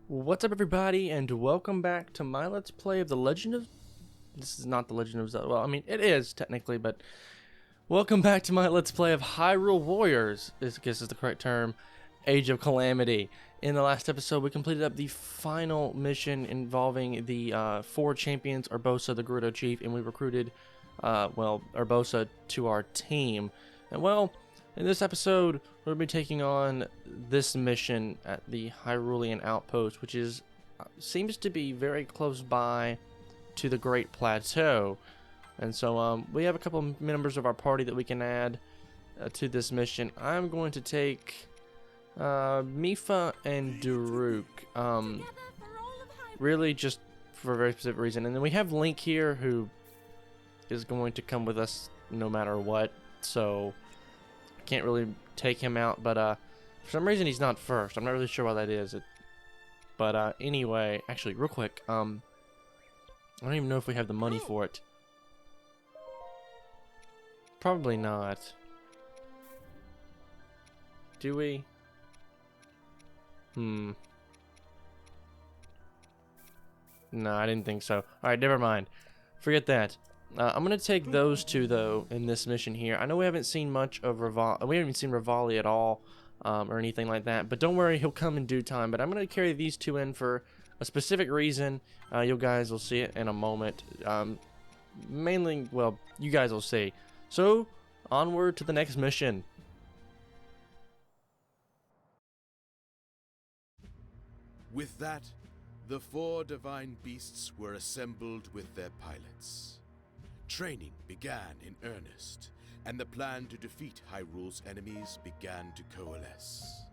What's up, everybody, and welcome back to my Let's Play of the Legend of... This is not the Legend of Zelda. Well, I mean, it is, technically, but... Welcome back to my Let's Play of Hyrule Warriors, I guess is the correct term, Age of Calamity. In the last episode, we completed up the final mission involving the 4 champions, Urbosa, the Gerudo Chief, and we recruited, Urbosa to our team. And, well, in this episode, we'll be taking on this mission at the Hyrulean Outpost, which is seems to be very close by to the Great Plateau. And so we have a couple of members of our party that we can add to this mission. I'm going to take Mipha and Daruk, really just for a very specific reason. And then we have Link here, who is going to come with us no matter what, so can't really take him out, but for some reason he's not first. I'm not really sure why that is. But anyway, actually, real quick, I don't even know if we have the money for it. Probably not. Do we? No, I didn't think so. Alright, never mind. Forget that. I'm going to take those two, though, in this mission here. I know we haven't seen much of Rivali. We haven't seen Rivali at all, or anything like that. But don't worry, he'll come in due time. But I'm going to carry these two in for a specific reason. You guys will see it in a moment. Mainly, well, you guys will see. So, onward to the next mission. With that, the 4 divine beasts were assembled with their pilots. Training began in earnest, and the plan to defeat Hyrule's enemies began to coalesce.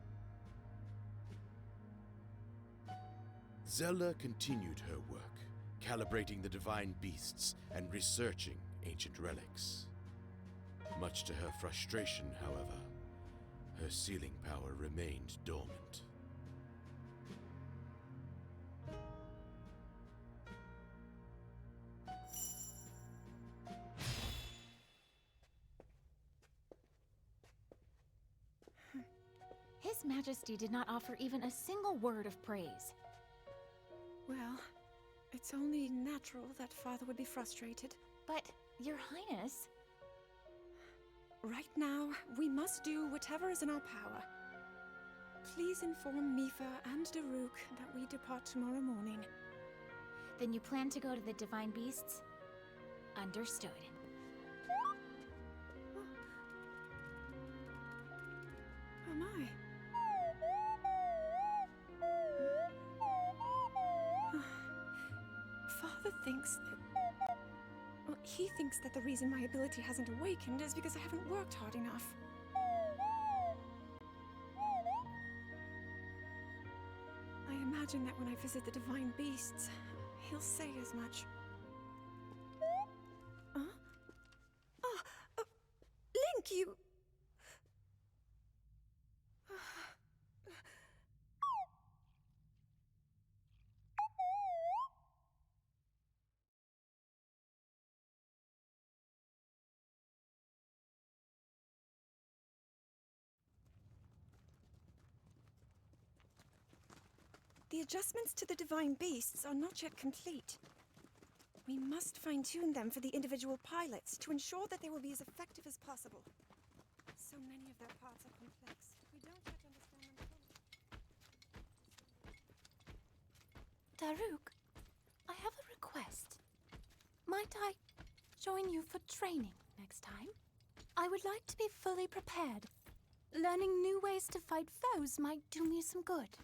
Zelda continued her work, calibrating the divine beasts and researching ancient relics. Much to her frustration, however, her sealing power remained dormant. His Majesty did not offer even a single word of praise. Well, it's only natural that Father would be frustrated. But, Your Highness... Right now, we must do whatever is in our power. Please inform Mipha and Daruk that we depart tomorrow morning. Then you plan to go to the Divine Beasts? Understood. Oh my. Father thinks that... Well, he thinks that the reason my ability hasn't awakened is because I haven't worked hard enough. I imagine that when I visit the Divine Beasts, he'll say as much. Huh? Oh, Link, you... The adjustments to the Divine Beasts are not yet complete. We must fine-tune them for the individual pilots to ensure that they will be as effective as possible. So many of their parts are complex. We don't yet understand them fully. Daruk, I have a request. Might I join you for training next time? I would like to be fully prepared. Learning new ways to fight foes might do me some good.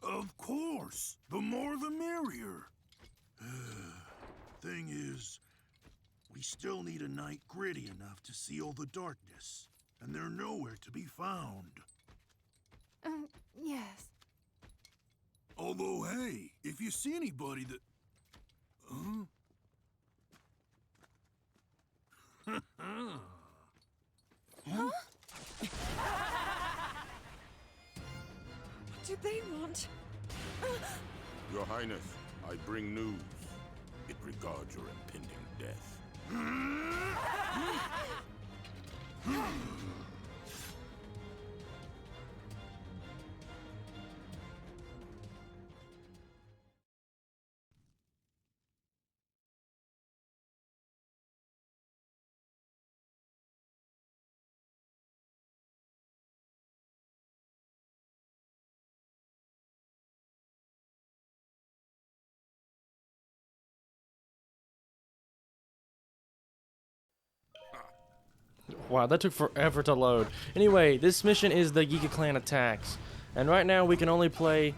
Of course! The more the merrier! Thing is, we still need a knight gritty enough to seal the darkness, and they're nowhere to be found. Yes. Although, hey, if you see anybody that... Huh? What do they want? Your Highness, I bring news. It regards your impending death. Wow, that took forever to load. Anyway, this mission is the Yiga clan attacks. And right now we can only play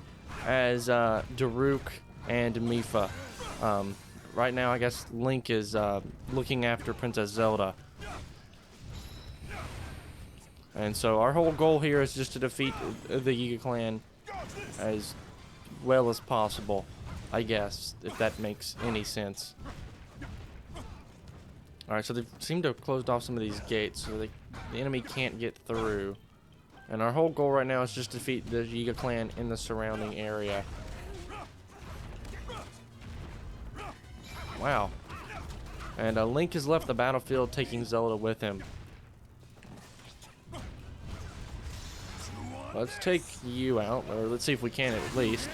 as Daruk and Mipha. Right now I guess Link is looking after Princess Zelda. And so our whole goal here is just to defeat the Yiga clan as well as possible, I guess, if that makes any sense. Alright, so they seem to have closed off some of these gates, so the enemy can't get through. And our whole goal right now is just to defeat the Yiga clan in the surrounding area. Wow. And Link has left the battlefield, taking Zelda with him. Let's take you out, or let's see if we can at least.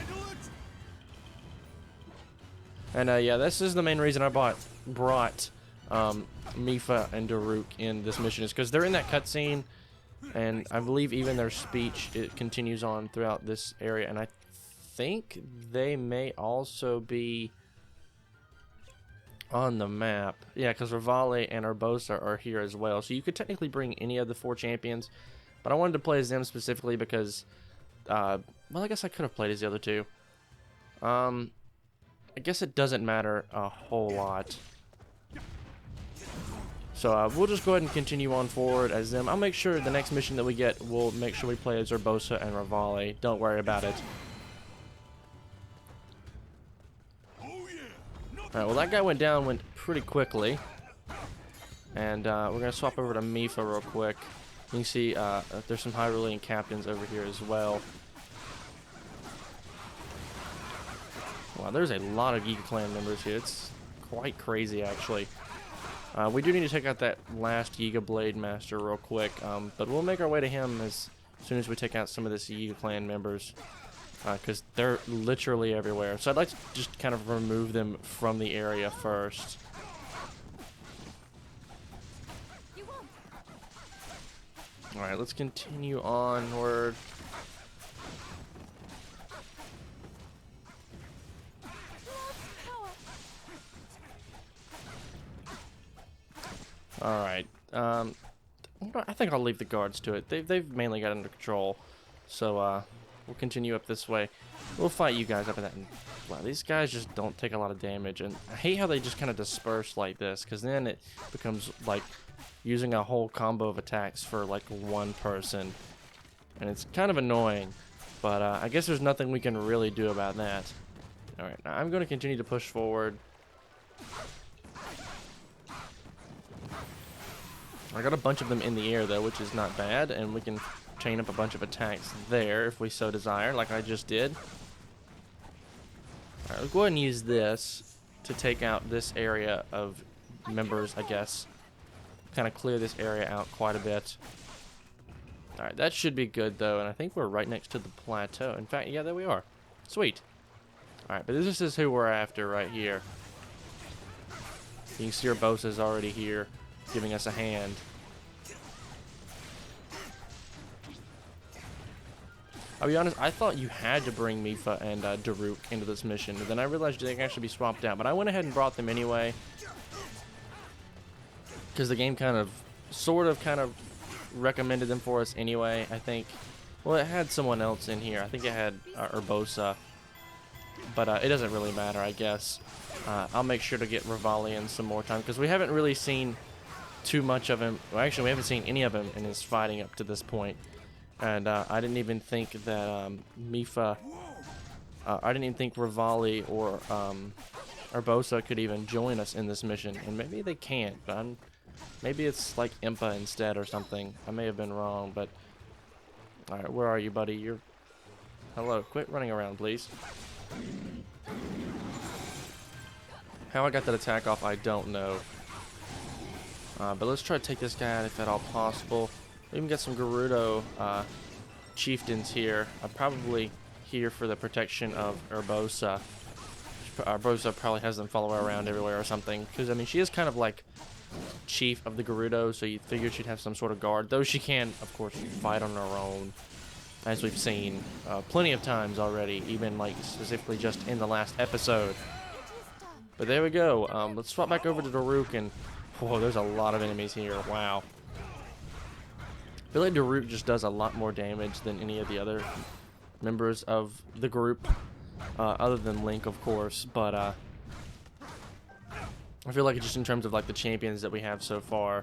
And yeah, this is the main reason I brought Mipha and Daruk in this mission, is because they're in that cutscene, and I believe even their speech, it continues on throughout this area, and I think they may also be on the map. Yeah, because Rivale and Urbosa are here as well, so you could technically bring any of the 4 champions, but I wanted to play as them specifically because, well, I guess I could have played as the other 2. I guess it doesn't matter a whole lot. So we'll just go ahead and continue on forward as them. I'll make sure the next mission that we get, we'll make sure we play as Urbosa and Rivale. Don't worry about it. Alright, well that guy went pretty quickly. And we're going to swap over to Mipha real quick. You can see there's some Hyrulean captains over here as well. Wow, there's a lot of Yiga clan members here. It's quite crazy, actually. We do need to take out that last Yiga Blade Master real quick, but we'll make our way to him as soon as we take out some of this Yiga clan members, because they're literally everywhere. So I'd like to just kind of remove them from the area first. Alright, let's continue onward. Alright, I think I'll leave the guards to it. They've mainly got it under control. So, we'll continue up this way. We'll fight you guys up in that. Wow, these guys just don't take a lot of damage. And I hate how they just kind of disperse like this, because then it becomes like using a whole combo of attacks for like one person. And it's kind of annoying. But I guess there's nothing we can really do about that. Alright, now I'm going to continue to push forward. I got a bunch of them in the air though, which is not bad, and we can chain up a bunch of attacks there if we so desire, like I just did. Alright, let's go ahead and use this to take out this area of members, I guess. Kind of clear this area out quite a bit. Alright, that should be good though, and I think we're right next to the plateau. In fact, yeah, there we are. Sweet. Alright, but this is who we're after right here. You can see Urbosa's already here, giving us a hand. I'll be honest, I thought you had to bring Mipha and Daruk into this mission, but then I realized they can actually be swapped out. But I went ahead and brought them anyway, because the game kind of recommended them for us anyway, I think. Well, it had someone else in here. I think it had Urbosa, but it doesn't really matter, I guess. I'll make sure to get Rivale in some more time, because we haven't really seen too much of him. Well, actually, we haven't seen any of him in his fighting up to this point. And I didn't even think that Mipha, I didn't even think Rivale or Urbosa could even join us in this mission. And maybe they can't, but maybe it's like Impa instead or something. I may have been wrong, but... Alright, where are you, buddy? Hello, quit running around, please. How I got that attack off, I don't know. But let's try to take this guy out if at all possible. We even got some Gerudo chieftains here. I'm probably here for the protection of Urbosa. Urbosa probably has them follow her around everywhere or something. Because, I mean, she is kind of like chief of the Gerudo, so you figured she'd have some sort of guard. Though she can, of course, fight on her own, as we've seen plenty of times already, even like specifically just in the last episode. But there we go. Let's swap back over to Daruk, and whoa, there's a lot of enemies here. Wow. I feel like Daruk just does a lot more damage than any of the other members of the group, other than Link, of course. But I feel like just in terms of like the champions that we have so far,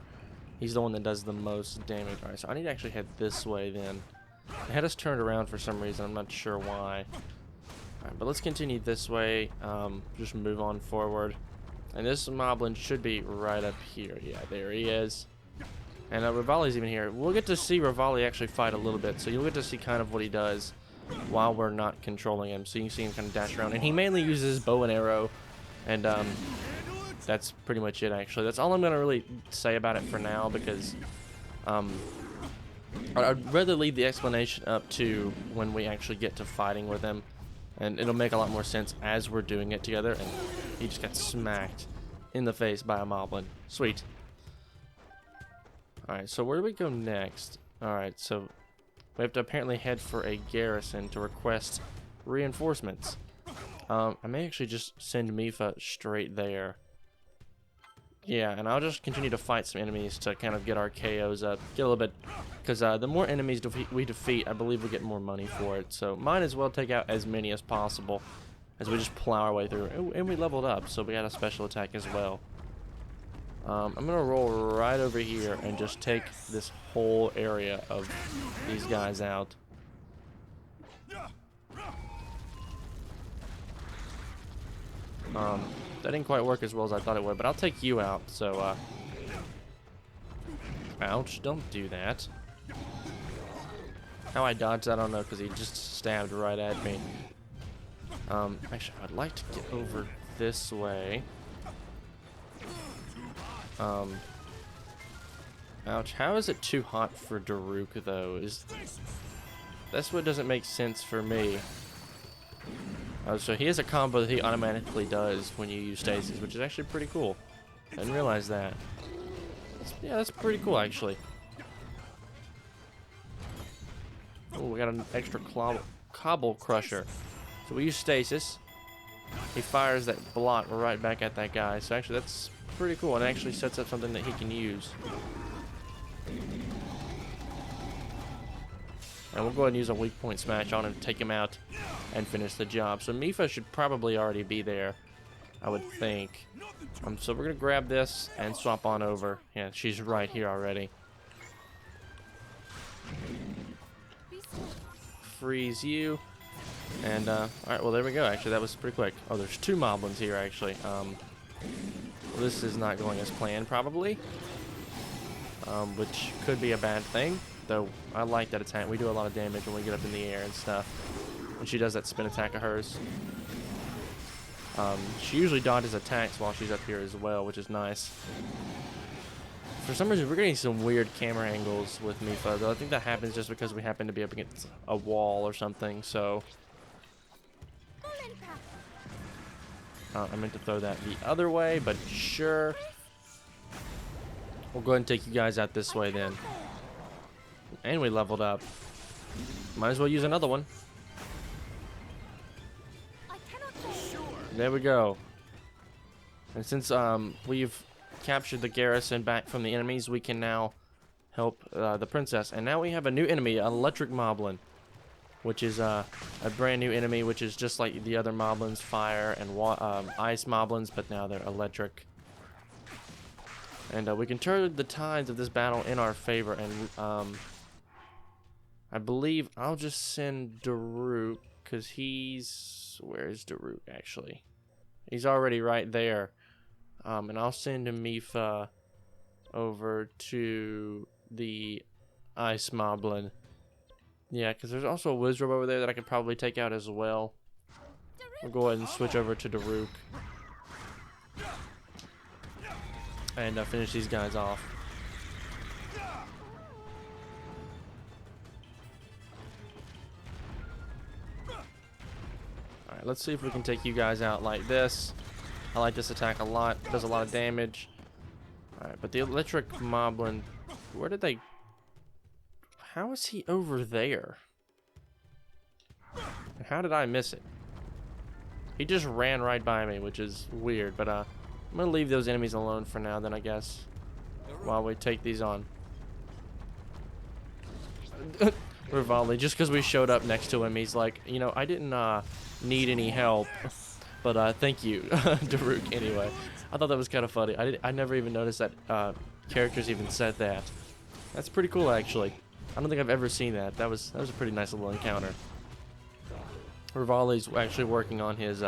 he's the one that does the most damage. All right, so I need to actually head this way then. It had us turned around for some reason. I'm not sure why. All right, but let's continue this way. Just move on forward. And this Moblin should be right up here. Yeah, there he is. And Rivali's even here. We'll get to see Rivali actually fight a little bit, so you'll get to see kind of what he does while we're not controlling him. So you can see him kind of dash around. And he mainly uses bow and arrow, and that's pretty much it, actually. That's all I'm going to really say about it for now, because I'd rather leave the explanation up to when we actually get to fighting with him, and it'll make a lot more sense as we're doing it together. And he just got smacked in the face by a Moblin. Sweet. Alright, so where do we go next? Alright, so we have to apparently head for a garrison to request reinforcements. I may actually just send Mipha straight there. Yeah, and I'll just continue to fight some enemies to kind of get our KOs up. Get a little bit, because the more enemies we defeat, I believe we get more money for it. So might as well take out as many as possible as we just plow our way through. And we leveled up, so we got a special attack as well. I'm going to roll right over here and just take this whole area of these guys out. That didn't quite work as well as I thought it would, but I'll take you out, so, ouch, don't do that. How I dodged that, I don't know, because he just stabbed right at me. Actually, I'd like to get over this way. Ouch. How is it too hot for Daruk, though? That's what doesn't make sense for me. Oh, so he has a combo that he automatically does when you use stasis, which is actually pretty cool. I didn't realize that. Yeah, that's pretty cool, actually. Oh, we got an extra cobble crusher. So we use stasis. He fires that block right back at that guy. So actually, that's pretty cool, and it actually sets up something that he can use. And we'll go ahead and use a weak point smash on him to take him out and finish the job. So Mipha should probably already be there, I would think. So we're gonna grab this and swap on over. Yeah, she's right here already. Freeze you. And alright, well there we go. Actually, that was pretty quick. Oh, there's two Moblins here actually. Well, this is not going as planned, probably. Which could be a bad thing. Though, I like that attack. We do a lot of damage when we get up in the air and stuff. When she does that spin attack of hers. She usually dodges attacks while she's up here as well, which is nice. For some reason, we're getting some weird camera angles with Mipha, though I think that happens just because we happen to be up against a wall or something, so... I meant to throw that the other way, but sure. We'll go ahead and take you guys out this way then. And we leveled up. Might as well use another one. There we go. And since we've captured the garrison back from the enemies, we can now help the princess. And now we have a new enemy, an electric moblin, which is a brand new enemy, which is just like the other moblins, fire and ice moblins, but now they're electric. And we can turn the tides of this battle in our favor. And I believe I'll just send Daruk, because he's... Where is Daruk, actually? He's already right there. And I'll send Mipha over to the ice moblin. Yeah, because there's also a wizard over there that I could probably take out as well. We'll go ahead and switch over to Daruk. And finish these guys off. Alright, let's see if we can take you guys out like this. I like this attack a lot. It does a lot of damage. Alright, but the electric moblin... Where did they... How is he over there? How did I miss it? He just ran right by me, which is weird, but I'm gonna leave those enemies alone for now then, I guess, while we take these on. Rivali, just because we showed up next to him, he's like, you know, I didn't need any help, but thank you, Daruk. Anyway, I thought that was kind of funny. I never even noticed that characters even said that. That's pretty cool, actually. I don't think I've ever seen that. That was a pretty nice little encounter. Rivali's actually working on his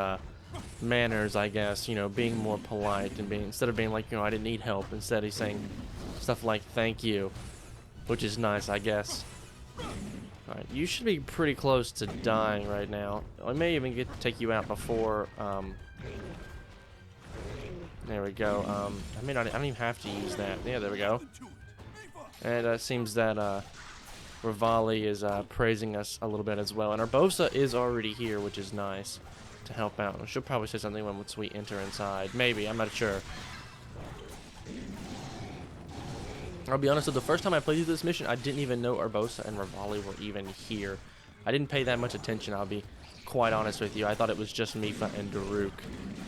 manners, I guess. You know, being more polite and instead of being like, you know, I didn't need help. Instead, he's saying stuff like thank you, which is nice, I guess. Alright, you should be pretty close to dying right now. I may even get to take you out before, there we go. I don't even have to use that. Yeah, there we go. And it seems that, Rivali is, praising us a little bit as well. And Urbosa is already here, which is nice to help out. She'll probably say something once we enter inside. Maybe, I'm not sure. I'll be honest, the first time I played through this mission, I didn't even know Urbosa and Rivali were even here. I didn't pay that much attention, I'll be quite honest with you. I thought it was just Mipha and Daruk.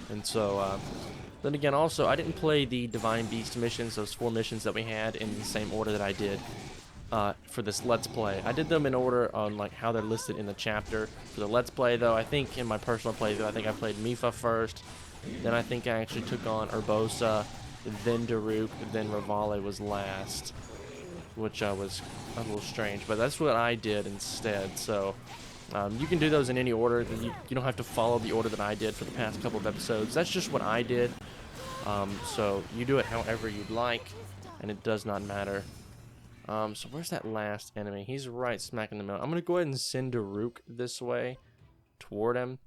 And so, then again, also, I didn't play the Divine Beast missions, those 4 missions that we had, in the same order that I did for this Let's Play. I did them in order on, like, how they're listed in the chapter. For the Let's Play, though, I think in my personal playthrough, I think I played Mipha first. Then I think I actually took on Urbosa, then Daruk, then Rivali was last, which was a little strange, but that's what I did instead. So you can do those in any order. You don't have to follow the order that I did for the past couple of episodes. That's just what I did. So you do it however you'd like, and it does not matter. So where's that last enemy? He's right smack in the middle. I'm gonna go ahead and send Daruk this way toward him,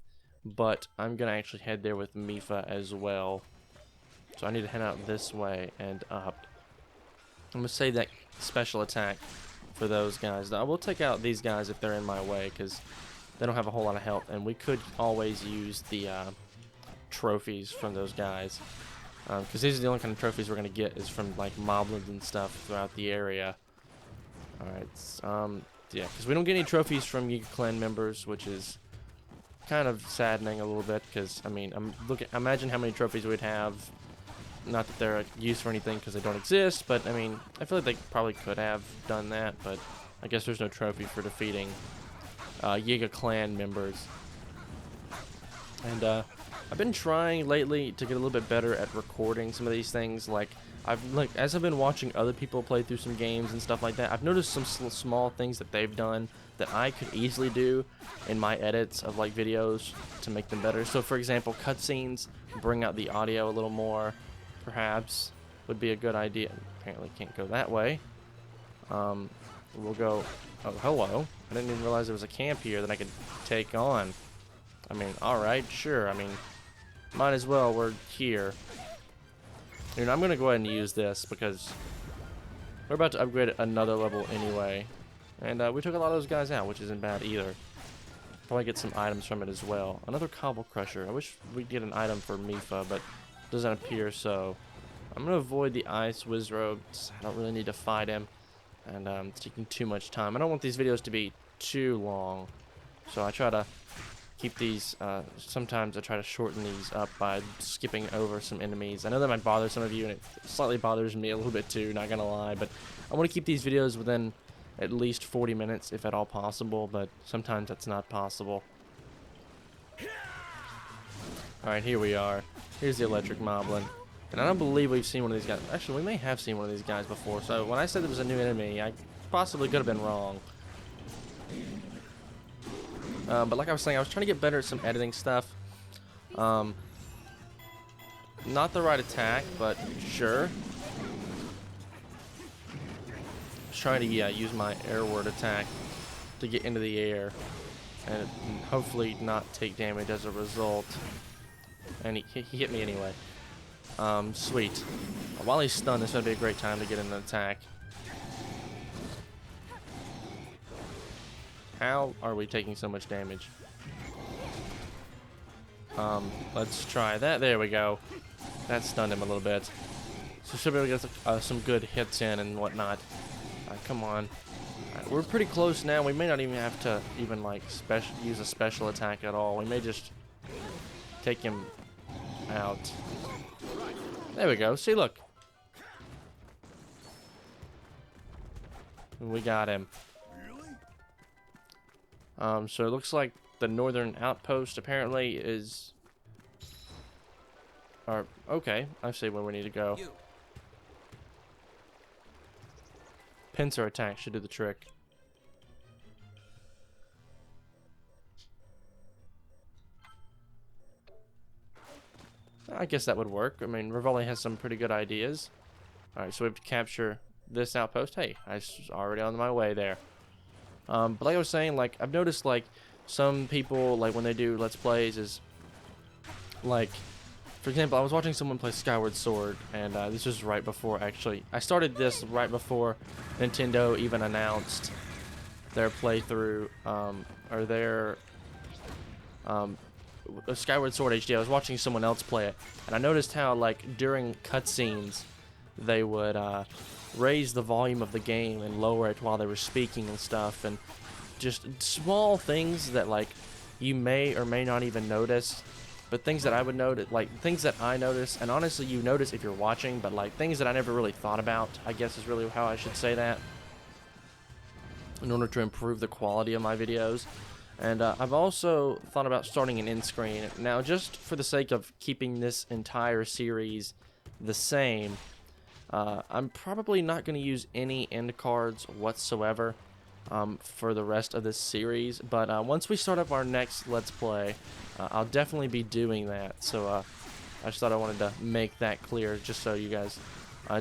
but I'm gonna actually head there with Mipha as well. So I need to head out this way and up. I'm going to save that special attack for those guys. I will take out these guys if they're in my way, because they don't have a whole lot of health. And we could always use the trophies from those guys. Because these are the only kind of trophies we're going to get is from like moblins and stuff throughout the area. Alright, yeah, because we don't get any trophies from Yiga clan members, which is kind of saddening a little bit. Because, I mean, imagine how many trophies we'd have. Not that they're used for anything because they don't exist, but I mean, I feel like they probably could have done that, but I guess there's no trophy for defeating Yiga clan members. And I've been trying lately to get a little bit better at recording some of these things. Like as I've been watching other people play through some games and stuff like that, I've noticed some small things that they've done that I could easily do in my edits of like videos to make them better. So for example, cutscenes, bring out the audio a little more. Perhaps would be a good idea. Apparently can't go that way. We'll go. Oh, hello. I didn't even realize there was a camp here that I could take on. I mean, alright, sure. I mean, might as well. We're here. And I'm going to go ahead and use this because we're about to upgrade it another level anyway. And we took a lot of those guys out, which isn't bad either. Probably get some items from it as well. Another Cobble Crusher. I wish we'd get an item for Mipha, but doesn't appear so. I'm going to avoid the Ice Wizrobe. I don't really need to fight him. And it's taking too much time. I don't want these videos to be too long. So I try to keep these, sometimes I try to shorten these up by skipping over some enemies. I know that might bother some of you, and it slightly bothers me a little bit too, not going to lie. But I want to keep these videos within at least 40 minutes, if at all possible. But sometimes that's not possible. Alright, here we are. Here's the electric moblin. And I don't believe we've seen one of these guys. Actually, we may have seen one of these guys before. So when I said there was a new enemy, I possibly could have been wrong. But like I was saying, I was trying to get better at some editing stuff. Not the right attack, but sure. I was trying to use my airward attack to get into the air. And hopefully not take damage as a result. And he hit me anyway. Sweet. While he's stunned, this would be a great time to get an attack. How are we taking so much damage? Let's try that. There we go. That stunned him a little bit. So should be able to get some good hits in and whatnot. Come on. We're pretty close now. We may not even have to like use a special attack at all. We may just take him out. There we go. See, look. We got him. So it looks like the northern outpost apparently is... Or, okay, I see where we need to go. Pincer attack should do the trick. I guess that would work. I mean, Rivali has some pretty good ideas. Alright, so we have to capture this outpost. Hey, I was already on my way there. But like I was saying, like, I've noticed, like, some people, like, when they do Let's Plays is, like, for example, I was watching someone play Skyward Sword, and this was right before, actually, I started this right before Nintendo even announced their playthrough, or their, Skyward Sword HD. I was watching someone else play it, and I noticed how, like, during cutscenes, they would raise the volume of the game and lower it while they were speaking and stuff, and just small things that, like, you may or may not even notice, but things that I would notice, like, things that I notice, and honestly you notice if you're watching, but, like, things that I never really thought about, I guess is really how I should say that, in order to improve the quality of my videos. And I've also thought about starting an end screen. Now, just for the sake of keeping this entire series the same, I'm probably not going to use any end cards whatsoever for the rest of this series. But once we start up our next Let's Play, I'll definitely be doing that. So I just thought I wanted to make that clear, just so you guys...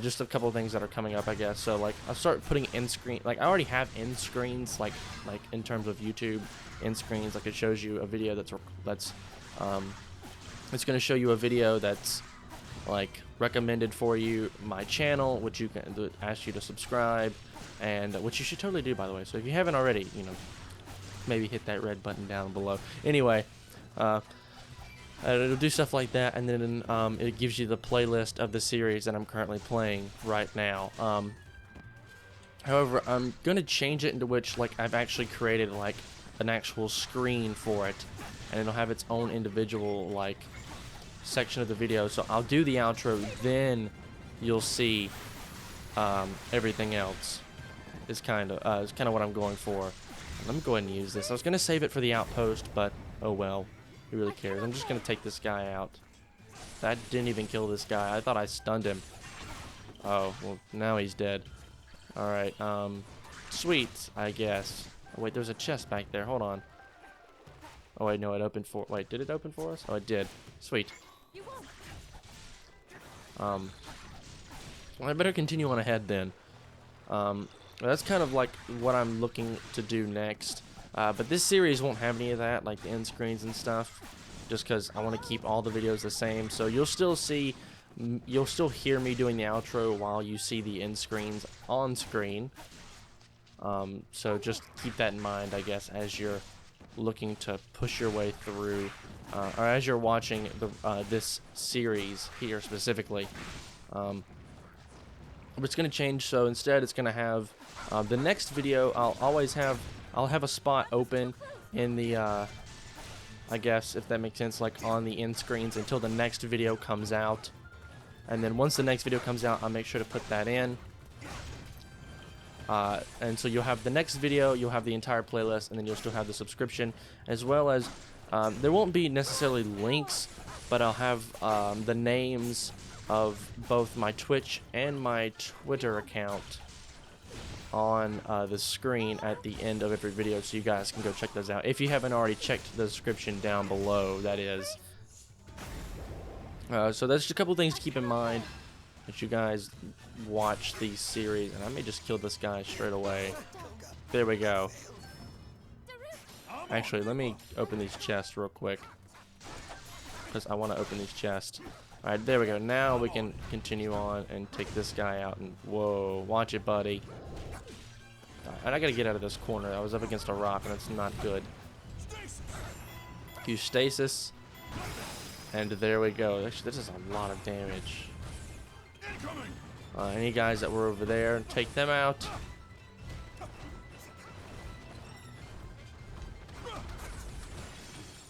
just a couple of things that are coming up, I guess. So, like, I'll start putting end screen... Like, I already have end screens, like in terms of YouTube end screens. Like, it shows you a video it's going to show you a video that's, like, recommended for you, my channel, which you can ask you to subscribe, and which you should totally do, by the way. So if you haven't already, you know, maybe hit that red button down below. Anyway, it'll do stuff like that, and then it gives you the playlist of the series that I'm currently playing right now. However, I'm going to change it into which, like, I've actually created, like, an actual screen for it, and it'll have its own individual, like, section of the video. So I'll do the outro, then you'll see everything else. Is kind of what I'm going for. Let me go ahead and use this. I was going to save it for the outpost, but oh well. Who really cares? I'm just going to take this guy out. That didn't even kill this guy. I thought I stunned him. Oh, well, now he's dead. Alright, sweet, I guess. Oh, wait, there's a chest back there. Hold on. Oh, wait, no, it opened for... Wait, did it open for us? Oh, it did. Sweet. Well, I better continue on ahead then. That's kind of like what I'm looking to do next. But this series won't have any of that, like the end screens and stuff, just because I want to keep all the videos the same. So you'll still hear me doing the outro while you see the end screens on screen. So just keep that in mind, I guess, as you're looking to push your way through, or as you're watching this series here specifically. But it's going to change, so instead it's going to have the next video. I'll have a spot open in the, I guess, if that makes sense, like on the end screens until the next video comes out. And then once the next video comes out, I'll make sure to put that in. And so you'll have the next video, you'll have the entire playlist, and then you'll still have the subscription, as well as, there won't be necessarily links, but I'll have the names of both my Twitch and my Twitter account on the screen at the end of every video, so you guys can go check those out. If you haven't already checked the description down below, that is. So that's just a couple things to keep in mind as you guys watch these series. And I may just kill this guy straight away. There we go. Actually, let me open these chests real quick, because I want to open these chests. Alright, there we go. Now we can continue on and take this guy out. And whoa, watch it, buddy. And I gotta get out of this corner. I was up against a rock, and it's not good. Use stasis. And there we go. Actually, this is a lot of damage. Any guys that were over there, take them out.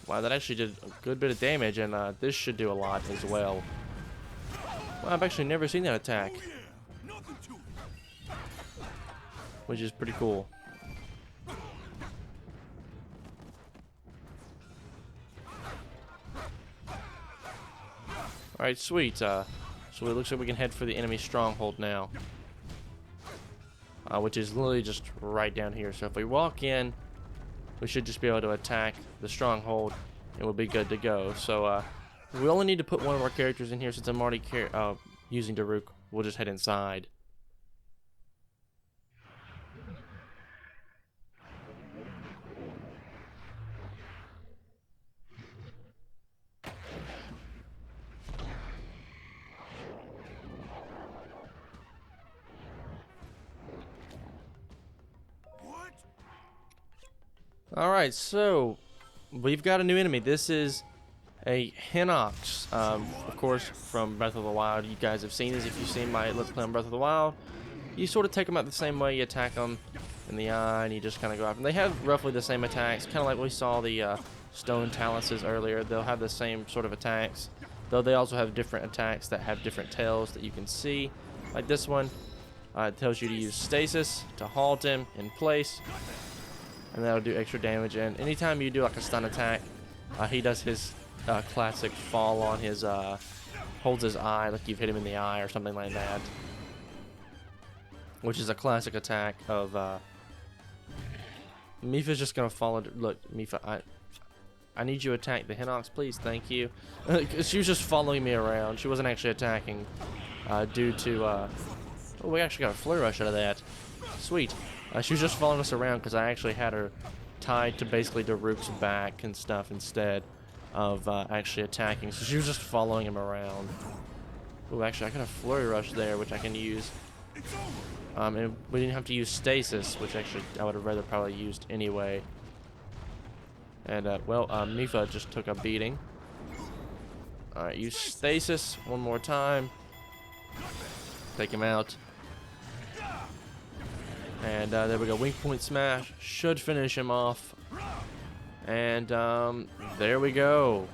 Wow, that actually did a good bit of damage, and this should do a lot as well. Well, I've actually never seen that attack, which is pretty cool. Alright, sweet. So it looks like we can head for the enemy stronghold now. Which is literally just right down here. So if we walk in, we should just be able to attack the stronghold and we'll be good to go. So we only need to put one of our characters in here since I'm already using Daruk. We'll just head inside. Alright, so we've got a new enemy. This is a Hinox, of course, from Breath of the Wild. You guys have seen this if you've seen my Let's Play on Breath of the Wild. You sort of take them out the same way. You attack them in the eye, and you just kind of go after them. They have roughly the same attacks, kind of like we saw the stone taluses earlier. They'll have the same sort of attacks, though they also have different attacks that have different tails that you can see. Like this one, it tells you to use stasis to halt him in place, and that'll do extra damage. And anytime you do like a stun attack, he does his classic fall on his holds his eye, like you've hit him in the eye or something like that, which is a classic attack of Mipha's just gonna follow. Look, Mipha, I need you to attack the Hinox, please. Thank you. She was just following me around. She wasn't actually attacking due to oh, we actually got a flurry rush out of that. Sweet. She was just following us around because I actually had her tied to basically Daruk's back and stuff instead of actually attacking. So she was just following him around. Oh, actually, I got a flurry rush there, which I can use. And we didn't have to use stasis, which actually I would have rather probably used anyway. And, well, Mipha just took a beating. Alright, use stasis one more time. Take him out. And there we go. Wing point smash should finish him off. And there we go.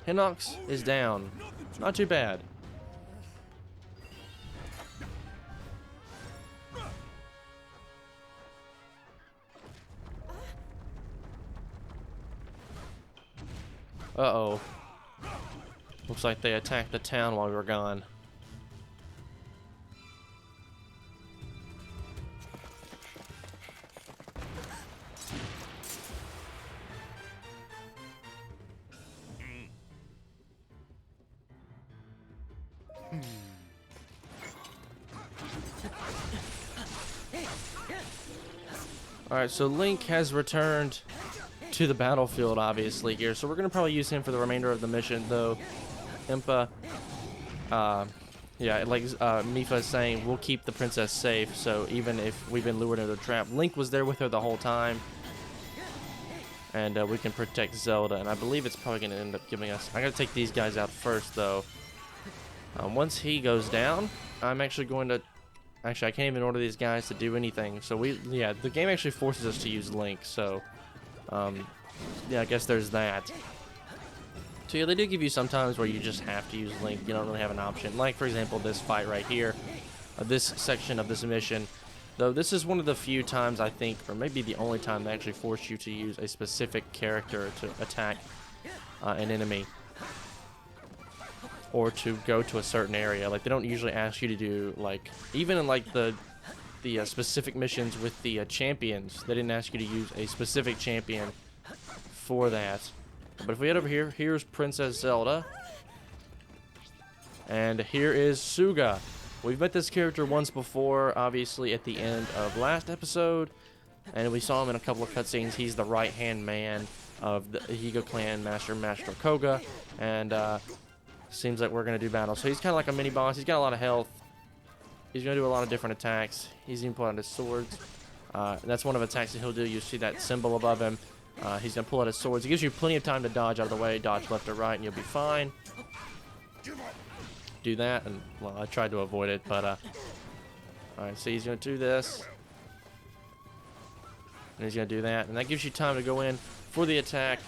Hinox is down. Not too bad. Uh-oh. Looks like they attacked the town while we were gone. Alright, so Link has returned to the battlefield, obviously, here. So we're going to probably use him for the remainder of the mission, though. Impa, yeah, like Mipha is saying, we'll keep the princess safe. So even if we've been lured into a trap, Link was there with her the whole time. And we can protect Zelda. And I believe it's probably going to end up giving us... I got to take these guys out first, though. Once he goes down, I'm actually going to... Actually, I can't even order these guys to do anything. So yeah, the game actually forces us to use Link. So, yeah, I guess there's that. So yeah, they do give you some times where you just have to use Link. You don't really have an option. Like, for example, this fight right here. This section of this mission. Though this is one of the few times, I think, or maybe the only time they actually force you to use a specific character to attack an enemy. Or to go to a certain area. Like, they don't usually ask you to do, like, even in like the specific missions with the champions, they didn't ask you to use a specific champion for that. But if we head over here, here's Princess Zelda, and here is Suga. We've met this character once before, obviously at the end of last episode, and we saw him in a couple of cutscenes. He's the right-hand man of the Yiga clan, Master Koga, and seems like we're going to do battle. So he's kind of like a mini-boss. He's got a lot of health. He's going to do a lot of different attacks. He's even pull out his swords. That's one of the attacks that he'll do. You see that symbol above him. He's going to pull out his swords. It gives you plenty of time to dodge out of the way. Dodge left or right, and you'll be fine. Do that, and, well, I tried to avoid it, but, alright, so he's going to do this. And he's going to do that. And that gives you time to go in for the attack.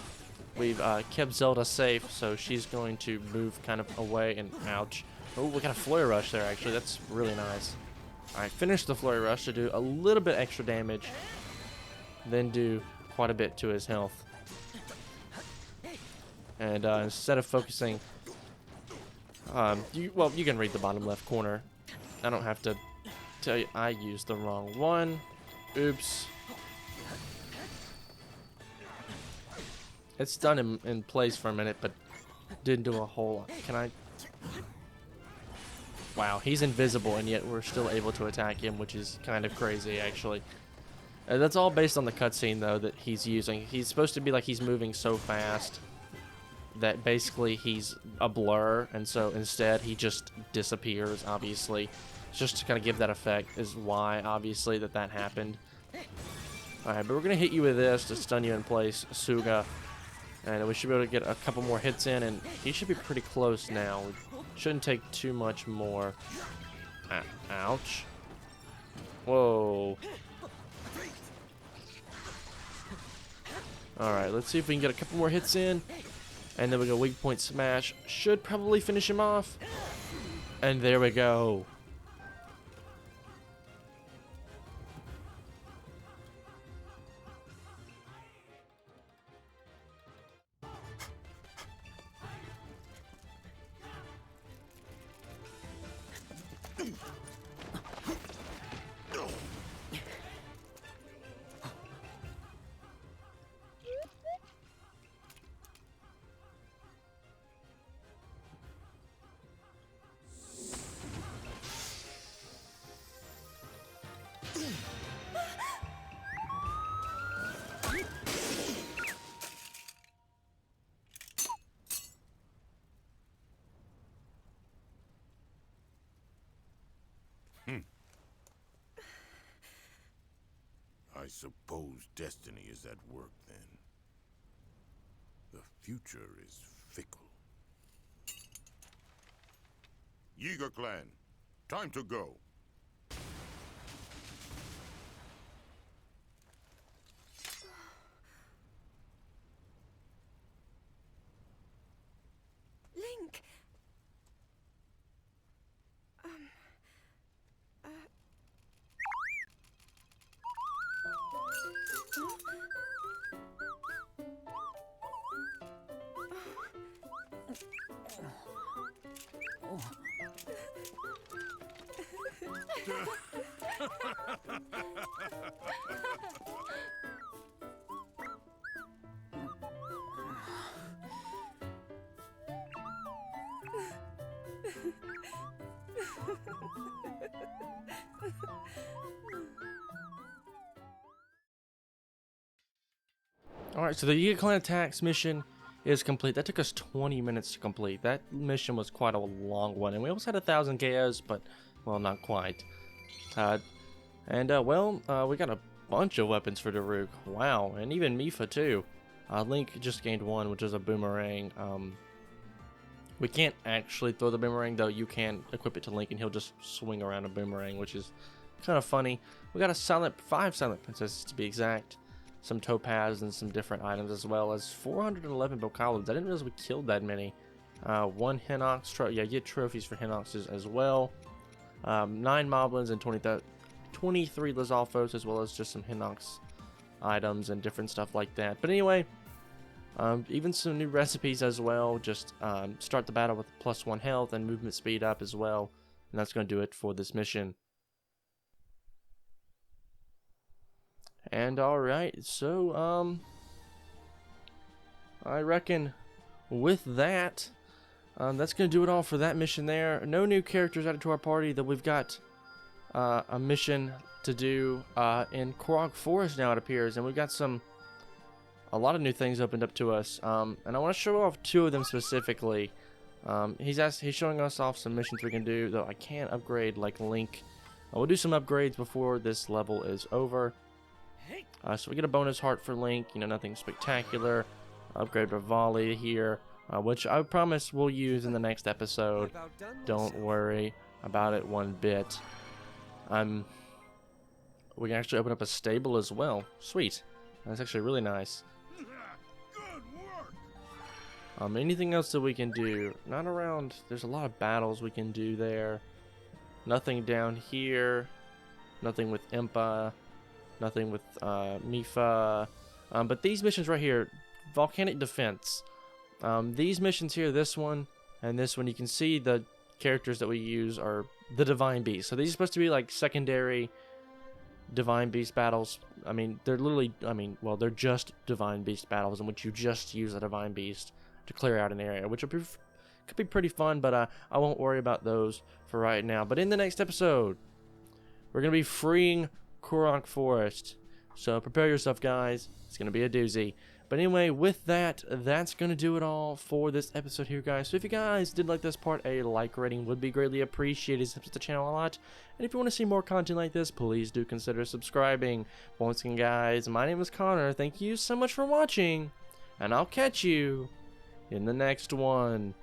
We've kept Zelda safe, so she's going to move kind of away and ouch. Oh, we got a flurry rush there, actually. That's really nice. Alright, finish the flurry rush to do a little bit extra damage, then do quite a bit to his health. And instead of focusing You can read the bottom left corner. I don't have to tell you. I used the wrong one. Oops. It's done in place for a minute, but didn't do a whole lot. Can I? Wow, he's invisible, and yet we're still able to attack him, which is kind of crazy, actually. That's all based on the cutscene, though, that he's using. He's supposed to be like he's moving so fast that basically he's a blur, and so instead he just disappears, obviously. Just to kind of give that effect is why, obviously, that happened. Alright, but we're going to hit you with this to stun you in place, Suga. And we should be able to get a couple more hits in, and he should be pretty close now. We shouldn't take too much more. Ouch. Whoa. Alright, let's see if we can get a couple more hits in. And then we go weak point smash. Should probably finish him off. And there we go. I suppose destiny is at work then. The future is fickle. Yiga clan, time to go. Link! Alright, so the Yiga Clan Attacks mission is complete. That took us 20 minutes to complete. That mission was quite a long one, and we almost had 1,000 KOs, but, well, not quite. We got a bunch of weapons for Daruk. Wow, and even Mipha, too. Link just gained one, which is a boomerang. We can't actually throw the boomerang, though. You can equip it to Link, and he'll just swing around a boomerang, which is kind of funny. We got 5 silent princesses, to be exact. Some topaz and some different items, as well as 411 Bokalibs. I didn't realize we killed that many. 1 Hinox trophy. Yeah, get trophies for Hinoxes as well. 9 Moblins and 23 Lizalfos, as well as just some Hinox items and different stuff like that. But anyway, even some new recipes as well. Just start the battle with +1 health and movement speed up as well. And that's going to do it for this mission. And alright, so, I reckon with that, that's going to do it all for that mission there. No new characters added to our party, though we've got a mission to do in Korok Forest now, it appears. And we've got a lot of new things opened up to us. And I want to show off 2 of them specifically. He's showing us off some missions we can do, though I can't upgrade like Link. We'll do some upgrades before this level is over. So we get a bonus heart for Link, nothing spectacular. Upgrade Rivali here, which I promise we'll use in the next episode. Don't worry about it one bit. We can actually open up a stable as well. Sweet. That's actually really nice. Good work! Anything else that we can do? Not around. There's a lot of battles we can do there. Nothing down here. Nothing with Impa. Nothing with Mipha. But these missions right here, Volcanic Defense. These missions here, this one, And this one, you can see the characters that we use are the Divine Beast. So these are supposed to be like secondary Divine Beast battles. I mean, they're literally, well, they're just Divine Beast battles in which you just use a Divine Beast to clear out an area, which could be pretty fun, but I won't worry about those for right now. But in the next episode, we're going to be freeing Korok Forest. So prepare yourself, guys. It's going to be a doozy. But anyway, with that, that's going to do it all for this episode here, guys. So if you guys did like this part, a like rating would be greatly appreciated. It helps the channel a lot. And if you want to see more content like this, please do consider subscribing. Once again, guys, my name is Connor. Thank you so much for watching. And I'll catch you in the next one.